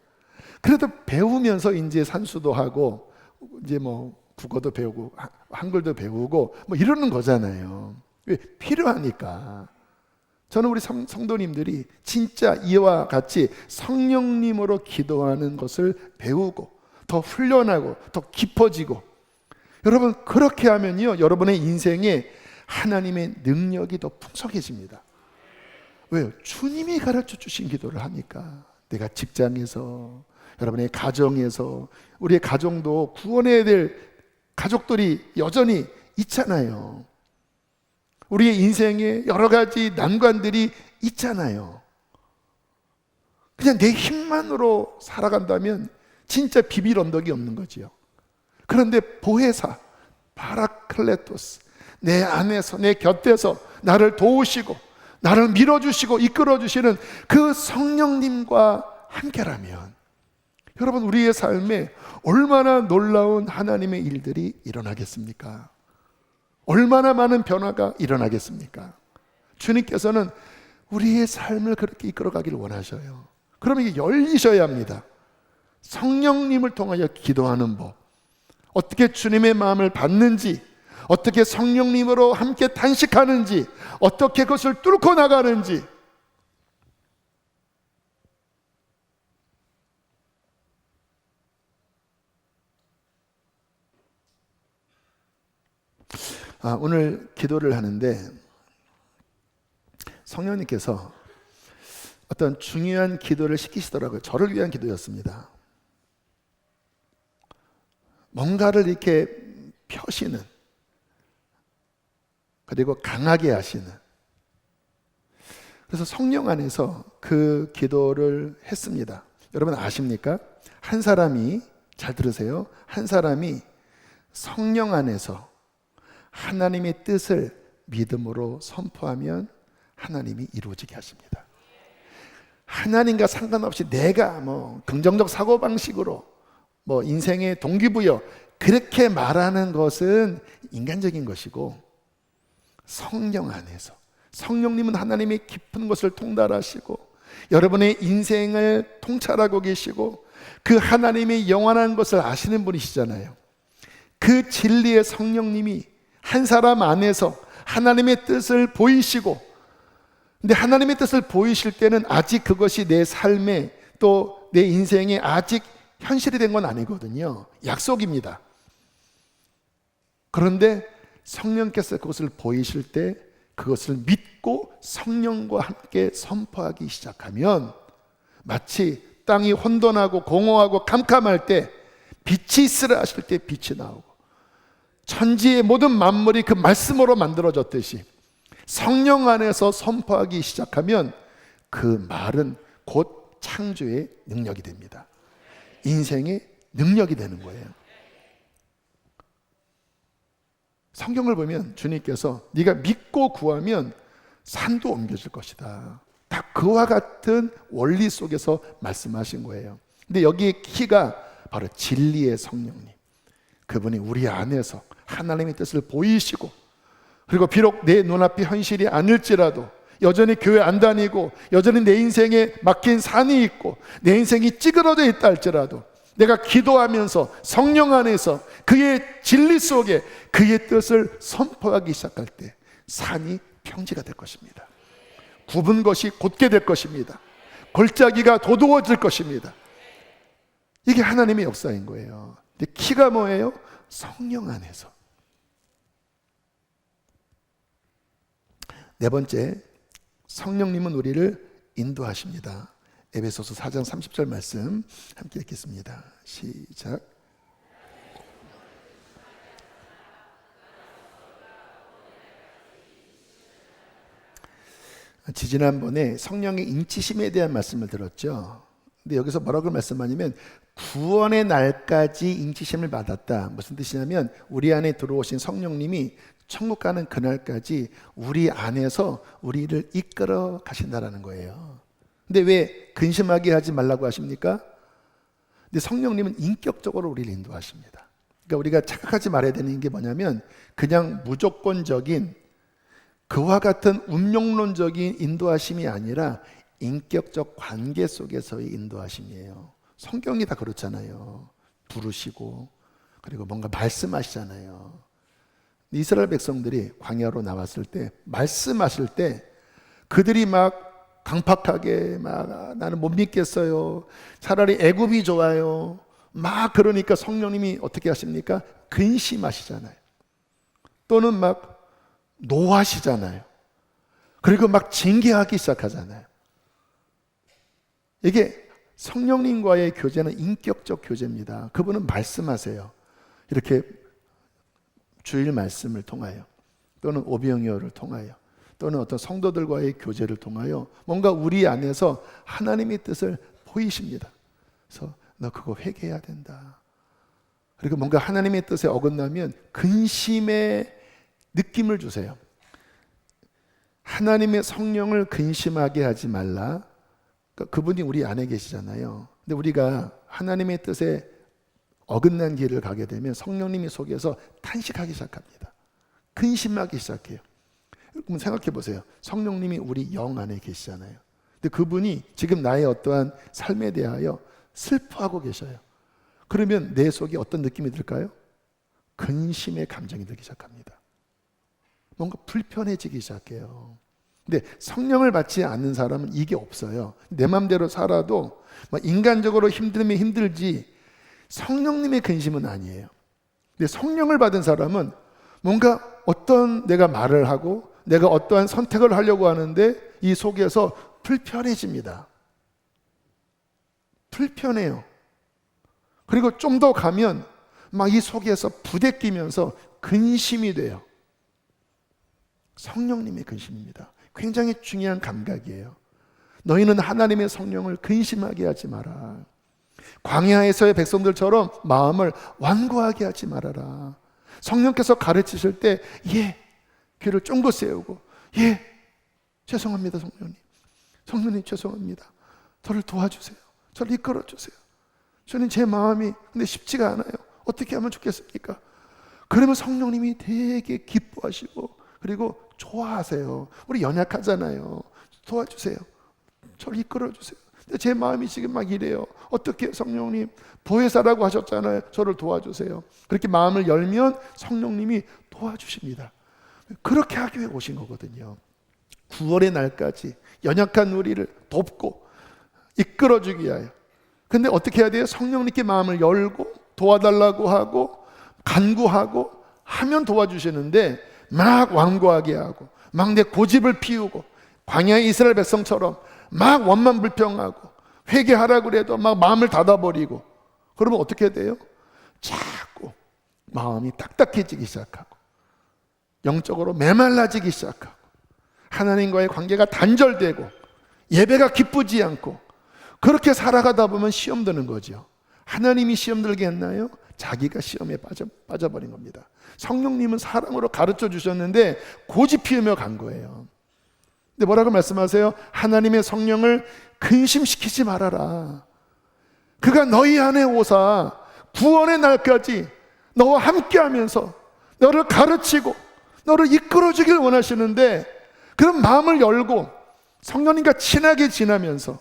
Speaker 1: 그래도 배우면서 이제 산수도 하고 이제 뭐 국어도 배우고 한글도 배우고 뭐 이러는 거잖아요. 왜? 필요하니까. 저는 우리 성도님들이 진짜 이와 같이 성령님으로 기도하는 것을 배우고 더 훈련하고 더 깊어지고, 여러분 그렇게 하면요, 여러분의 인생에 하나님의 능력이 더 풍성해집니다. 왜요? 주님이 가르쳐 주신 기도를 하니까. 내가 직장에서, 여러분의 가정에서, 우리의 가정도 구원해야 될 가족들이 여전히 있잖아요. 우리의 인생에 여러 가지 난관들이 있잖아요. 그냥 내 힘만으로 살아간다면 진짜 비빌 언덕이 없는 거지요. 그런데 보혜사 파라클레토스, 내 안에서, 내 곁에서 나를 도우시고 나를 밀어주시고 이끌어주시는 그 성령님과 함께라면 여러분, 우리의 삶에 얼마나 놀라운 하나님의 일들이 일어나겠습니까? 얼마나 많은 변화가 일어나겠습니까? 주님께서는 우리의 삶을 그렇게 이끌어가기를 원하셔요. 그러면 이게 열리셔야 합니다. 성령님을 통하여 기도하는 법, 어떻게 주님의 마음을 받는지, 어떻게 성령님으로 함께 탄식하는지, 어떻게 그것을 뚫고 나가는지, 오늘 기도를 하는데 성령님께서 어떤 중요한 기도를 시키시더라고요. 저를 위한 기도였습니다. 뭔가를 이렇게 펴시는, 그리고 강하게 하시는, 그래서 성령 안에서 그 기도를 했습니다. 여러분 아십니까? 한 사람이, 잘 들으세요, 한 사람이 성령 안에서 하나님의 뜻을 믿음으로 선포하면 하나님이 이루어지게 하십니다. 하나님과 상관없이 내가 긍정적 사고방식으로 인생의 동기부여 그렇게 말하는 것은 인간적인 것이고, 성령 안에서, 성령님은 하나님의 깊은 것을 통달하시고 여러분의 인생을 통찰하고 계시고 그 하나님의 영원한 것을 아시는 분이시잖아요. 그 진리의 성령님이 한 사람 안에서 하나님의 뜻을 보이시고, 근데 하나님의 뜻을 보이실 때는 아직 그것이 내 삶에, 또 내 인생에 아직 현실이 된 건 아니거든요. 약속입니다. 그런데 성령께서 그것을 보이실 때 그것을 믿고 성령과 함께 선포하기 시작하면, 마치 땅이 혼돈하고 공허하고 캄캄할 때 빛이 있으라 하실 때 빛이 나오고, 천지의 모든 만물이 그 말씀으로 만들어졌듯이 성령 안에서 선포하기 시작하면 그 말은 곧 창조의 능력이 됩니다. 인생의 능력이 되는 거예요. 성경을 보면 주님께서 네가 믿고 구하면 산도 옮겨질 것이다, 다 그와 같은 원리 속에서 말씀하신 거예요. 근데 여기에 키가 바로 진리의 성령님, 그분이 우리 안에서 하나님의 뜻을 보이시고, 그리고 비록 내 눈앞이 현실이 아닐지라도, 여전히 교회 안 다니고 여전히 내 인생에 막힌 산이 있고 내 인생이 찌그러져 있다 할지라도, 내가 기도하면서 성령 안에서 그의 진리 속에 그의 뜻을 선포하기 시작할 때 산이 평지가 될 것입니다. 굽은 것이 곧게 될 것입니다. 골짜기가 도두어질 것입니다. 이게 하나님의 역사인 거예요. 근데 키가 뭐예요? 성령 안에서. 네 번째, 성령님은 우리를 인도하십니다. 에베소서 4장 30절 말씀 함께 읽겠습니다. 시작. 지지난번에 성령의 인치심에 대한 말씀을 들었죠. 근데 여기서 뭐라고 말씀하냐면 구원의 날까지 인치심을 받았다. 무슨 뜻이냐면 우리 안에 들어오신 성령님이 천국 가는 그날까지 우리 안에서 우리를 이끌어 가신다라는 거예요. 근데 왜 근심하게 하지 말라고 하십니까? 근데 성령님은 인격적으로 우리를 인도하십니다. 그러니까 우리가 착각하지 말아야 되는 게 뭐냐면 그냥 무조건적인 그와 같은 운명론적인 인도하심이 아니라 인격적 관계 속에서의 인도하심이에요. 성경이 다 그렇잖아요. 부르시고 그리고 뭔가 말씀하시잖아요. 이스라엘 백성들이 광야로 나왔을 때 말씀하실 때 그들이 막 강팍하게 막 나는 못 믿겠어요, 차라리 애굽이 좋아요, 막 그러니까 성령님이 어떻게 하십니까? 근심하시잖아요. 또는 막 노하시잖아요. 그리고 막 징계하기 시작하잖아요. 이게 성령님과의 교제는 인격적 교제입니다. 그분은 말씀하세요. 이렇게 주일 말씀을 통하여, 또는 오병이어를 통하여, 또는 어떤 성도들과의 교제를 통하여 뭔가 우리 안에서 하나님의 뜻을 보이십니다. 그래서 너 그거 회개해야 된다. 그리고 뭔가 하나님의 뜻에 어긋나면 근심의 느낌을 주세요. 하나님의 성령을 근심하게 하지 말라. 그러니까 그분이 우리 안에 계시잖아요. 근데 우리가 하나님의 뜻에 어긋난 길을 가게 되면 성령님이 속에서 탄식하기 시작합니다. 근심하기 시작해요. 그럼 생각해 보세요. 성령님이 우리 영 안에 계시잖아요. 근데 그분이 지금 나의 어떠한 삶에 대하여 슬퍼하고 계셔요. 그러면 내 속에 어떤 느낌이 들까요? 근심의 감정이 들기 시작합니다. 뭔가 불편해지기 시작해요. 근데 성령을 받지 않는 사람은 이게 없어요. 내 맘대로 살아도 인간적으로 힘들면 힘들지 성령님의 근심은 아니에요. 근데 성령을 받은 사람은 뭔가 어떤 내가 말을 하고 내가 어떠한 선택을 하려고 하는데 이 속에서 불편해집니다. 불편해요. 그리고 좀 더 가면 막 이 속에서 부대끼면서 근심이 돼요. 성령님의 근심입니다. 굉장히 중요한 감각이에요. 너희는 하나님의 성령을 근심하게 하지 마라. 광야에서의 백성들처럼 마음을 완고하게 하지 말아라. 성령께서 가르치실 때 귀를 쫑긋 세우고 죄송합니다 성령님. 성령님 죄송합니다. 저를 도와주세요. 저를 이끌어주세요. 저는 제 마음이 근데 쉽지가 않아요. 어떻게 하면 좋겠습니까? 그러면 성령님이 되게 기뻐하시고 그리고 좋아하세요. 우리 연약하잖아요. 도와주세요. 저를 이끌어주세요. 근데 제 마음이 지금 막 이래요. 어떻게 성령님 보혜사라고 하셨잖아요. 저를 도와주세요. 그렇게 마음을 열면 성령님이 도와주십니다. 그렇게 하기 위해 오신 거거든요. 구원의 날까지 연약한 우리를 돕고 이끌어주기 위하여. 근데 어떻게 해야 돼요? 성령님께 마음을 열고 도와달라고 하고 간구하고 하면 도와주시는데 막 완고하게 하고 막 내 고집을 피우고 광야의 이스라엘 백성처럼 막 원망불평하고 회개하라고 그래도 막 마음을 닫아버리고 그러면 어떻게 돼요? 자꾸 마음이 딱딱해지기 시작하고 영적으로 메말라지기 시작하고 하나님과의 관계가 단절되고 예배가 기쁘지 않고 그렇게 살아가다 보면 시험 드는 거죠. 하나님이 시험 들게 했나요? 자기가 시험에 빠져버린 겁니다. 성령님은 사랑으로 가르쳐 주셨는데 고집 피우며 간 거예요. 근데 뭐라고 말씀하세요? 하나님의 성령을 근심시키지 말아라. 그가 너희 안에 오사 구원의 날까지 너와 함께하면서 너를 가르치고 너를 이끌어주길 원하시는데 그런 마음을 열고 성령님과 친하게 지나면서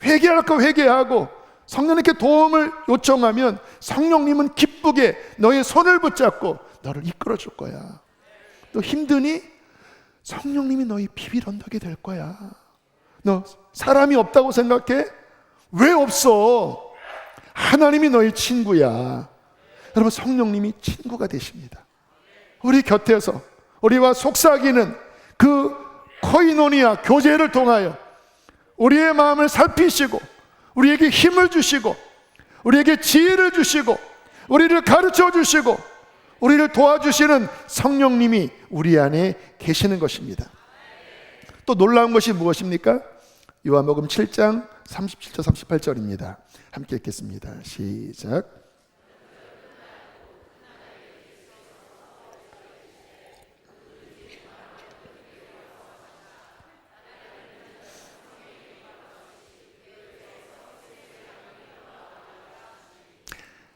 Speaker 1: 회개할 거 회개하고 성령님께 도움을 요청하면 성령님은 기쁘게 너의 손을 붙잡고 너를 이끌어 줄 거야. 또 힘드니 성령님이 너희 비빌 언덕이 될 거야. 너 사람이 없다고 생각해? 왜 없어? 하나님이 너희 친구야. 여러분 성령님이 친구가 되십니다. 우리 곁에서 우리와 속삭이는 그 코이노니아 교제를 통하여 우리의 마음을 살피시고 우리에게 힘을 주시고 우리에게 지혜를 주시고 우리를 가르쳐 주시고 우리를 도와주시는 성령님이 우리 안에 계시는 것입니다. 또 놀라운 것이 무엇입니까? 요한복음 7장 37절 38절입니다. 함께 읽겠습니다. 시작.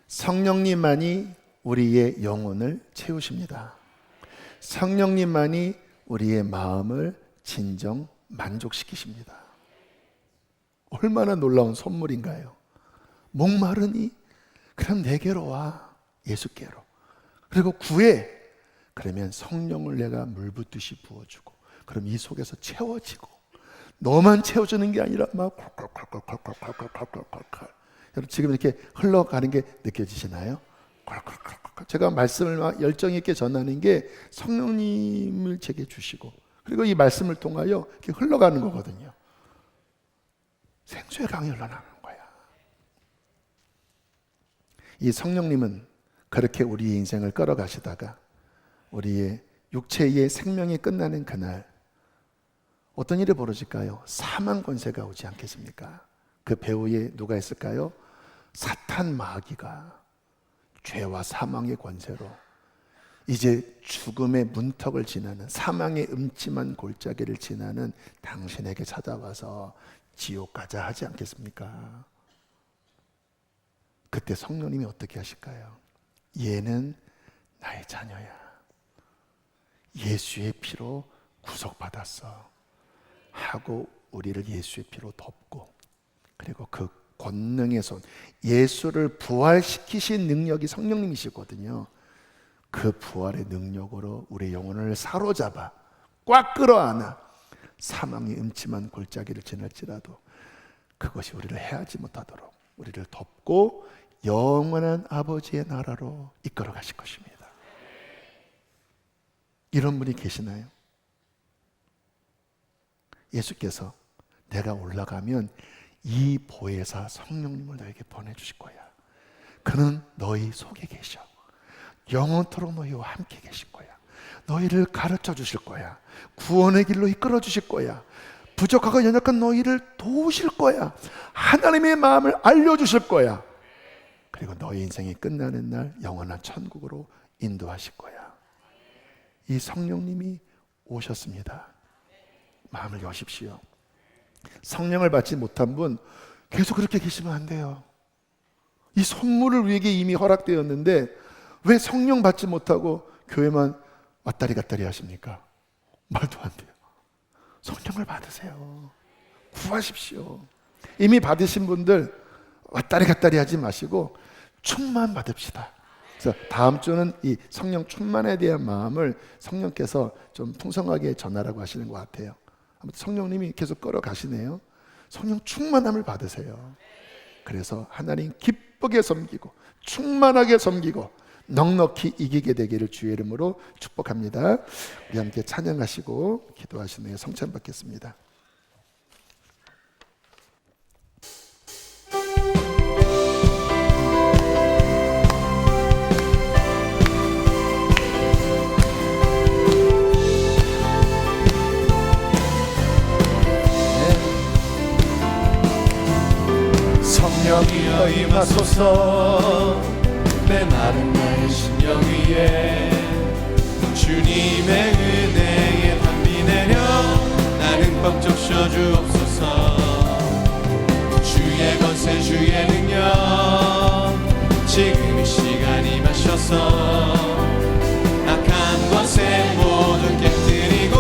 Speaker 1: 성령님만이 우리의 영혼을 채우십니다. 성령님만이 우리의 마음을 진정 만족시키십니다. 얼마나 놀라운 선물인가요? 목마르니? 그럼 내게로 와. 예수께로. 그리고 구해. 그러면 성령을 내가 물붓듯이 부어주고 그럼 이 속에서 채워지고 너만 채워주는 게 아니라 막 콸콸콸콸콸콸콸콸콸콸 여러분 지금 이렇게 흘러가는 게 느껴지시나요? 제가 말씀을 막 열정 있게 전하는 게 성령님을 제게 주시고 그리고 이 말씀을 통하여 이렇게 흘러가는 거거든요. 생수의 강이 흘러나가는 거야. 이 성령님은 그렇게 우리의 인생을 끌어가시다가 우리의 육체의 생명이 끝나는 그날 어떤 일이 벌어질까요? 사망 권세가 오지 않겠습니까? 그 배후에 누가 있을까요? 사탄 마귀가 죄와 사망의 권세로 이제 죽음의 문턱을 지나는, 사망의 음침한 골짜기를 지나는 당신에게 찾아와서 지옥 가자 하지 않겠습니까? 그때 성령님이 어떻게 하실까요? 얘는 나의 자녀야. 예수의 피로 구속받았어 하고 우리를 예수의 피로 덮고, 그리고 그 권능의 손, 예수를 부활시키신 능력이 성령님이시거든요. 그 부활의 능력으로 우리의 영혼을 사로잡아 꽉 끌어안아 사망의 음침한 골짜기를 지날지라도 그것이 우리를 해하지 못하도록 우리를 덮고 영원한 아버지의 나라로 이끌어 가실 것입니다. 이런 분이 계시나요? 예수께서 내가 올라가면 이 보혜사 성령님을 너에게 보내주실 거야. 그는 너희 속에 계셔. 영원토록 너희와 함께 계실 거야. 너희를 가르쳐 주실 거야. 구원의 길로 이끌어 주실 거야. 부족하고 연약한 너희를 도우실 거야. 하나님의 마음을 알려주실 거야. 그리고 너희 인생이 끝나는 날 영원한 천국으로 인도하실 거야. 이 성령님이 오셨습니다. 마음을 여십시오. 성령을 받지 못한 분 계속 그렇게 계시면 안 돼요. 이 선물을 우리에게 이미 허락되었는데 왜 성령 받지 못하고 교회만 왔다리 갔다리 하십니까? 말도 안 돼요. 성령을 받으세요. 구하십시오. 이미 받으신 분들 왔다리 갔다리 하지 마시고 충만 받읍시다. 그래서 다음 주는 이 성령 충만에 대한 마음을 성령께서 좀 풍성하게 전하라고 하시는 것 같아요. 아무튼 성령님이 계속 끌어가시네요. 성령 충만함을 받으세요. 그래서 하나님 기쁘게 섬기고 충만하게 섬기고 넉넉히 이기게 되기를 주의 이름으로 축복합니다. 우리 함께 찬양하시고 기도하신 후에 성찬 받겠습니다.
Speaker 2: 성령이여 임하소서 내 마른 나의 심령 위에 주님의 은혜에 담비 내려 나는 꽉 적셔 주옵소서. 주의 권세 주의 능력 지금 이 시간 임하셔서 악한 권세 모두 깨뜨리고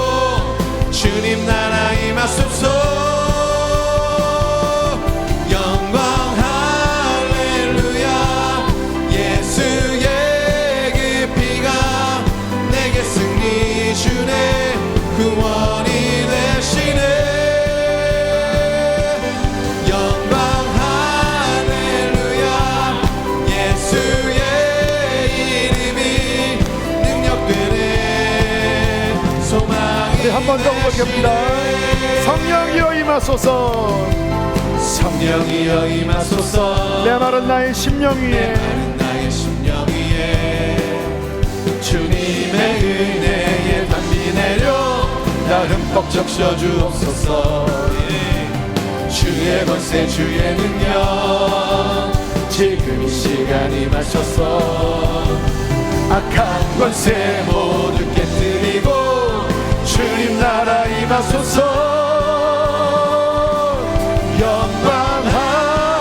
Speaker 2: 주님 나라 임하소서. 구원이 되시네. 영광 할렐루야. 예수의 이름이 능력되네. 소망이
Speaker 1: 한 번 더 부르겠습니다. 성령이여 임하소서.
Speaker 2: 성령이여 임하소서.
Speaker 1: 내 마른 나의 심령 위에
Speaker 2: 나의 심령 위에 주님의 은혜에 담비 내려 나 흠뻑 적셔 주옵소서. 주의 권세 주의 능력 지금 이 시간 임하셔서 악한 권세 모두 깨뜨리고 주님 나라 임하소서. 영광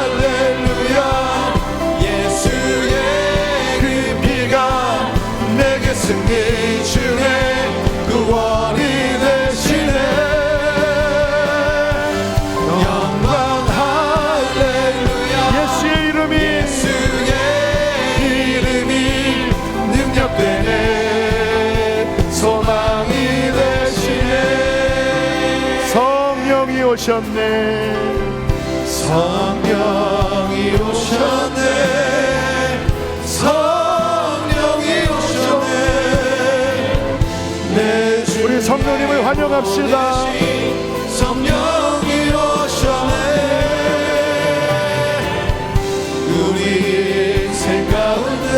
Speaker 2: 할렐루야. 예수의 그 피가 내게 승리 주네 구원이 되시네. 영광 할렐루야.
Speaker 1: 예수의
Speaker 2: 이름이 능력되네. 소망이 되시네.
Speaker 1: 성령이 오셨네.
Speaker 2: 성령이 오셨네. 성령이 오셨네. 내
Speaker 1: 우리 성령님을 환영합시다.
Speaker 2: 성령이 오셨네. 우리 인생 가운데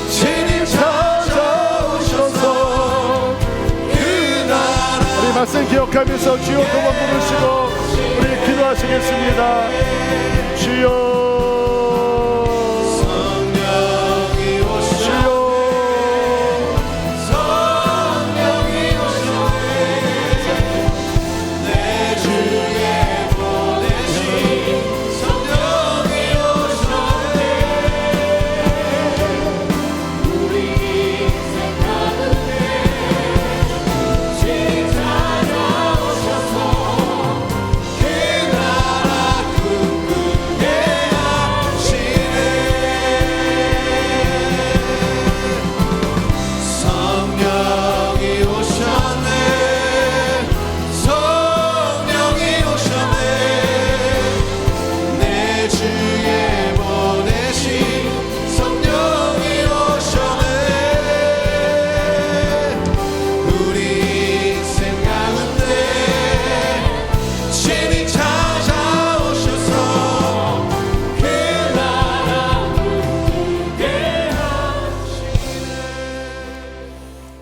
Speaker 2: 진히 찾아오셔서 그 나라
Speaker 1: 우리 말씀 기억하면서 주여 두 번 부르시고 우리 기도하시겠습니다. 주여
Speaker 2: 성령이 오셨네.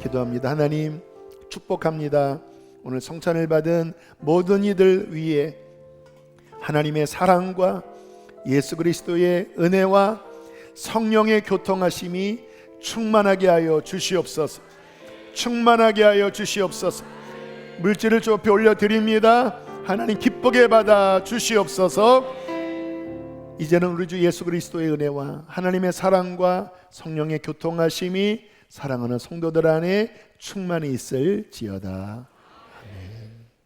Speaker 1: 기도합니다. 하나님 축복합니다. 오늘 성찬을 받은 모든 이들 위에 하나님의 사랑과 예수 그리스도의 은혜와 성령의 교통하심이 충만하게 하여 주시옵소서. 충만하게 하여 주시옵소서. 물질을 좁혀 올려드립니다. 하나님 기쁘게 받아 주시옵소서. 이제는 우리 주 예수 그리스도의 은혜와 하나님의 사랑과 성령의 교통하심이 사랑하는 성도들 안에 충만히 있을지어다.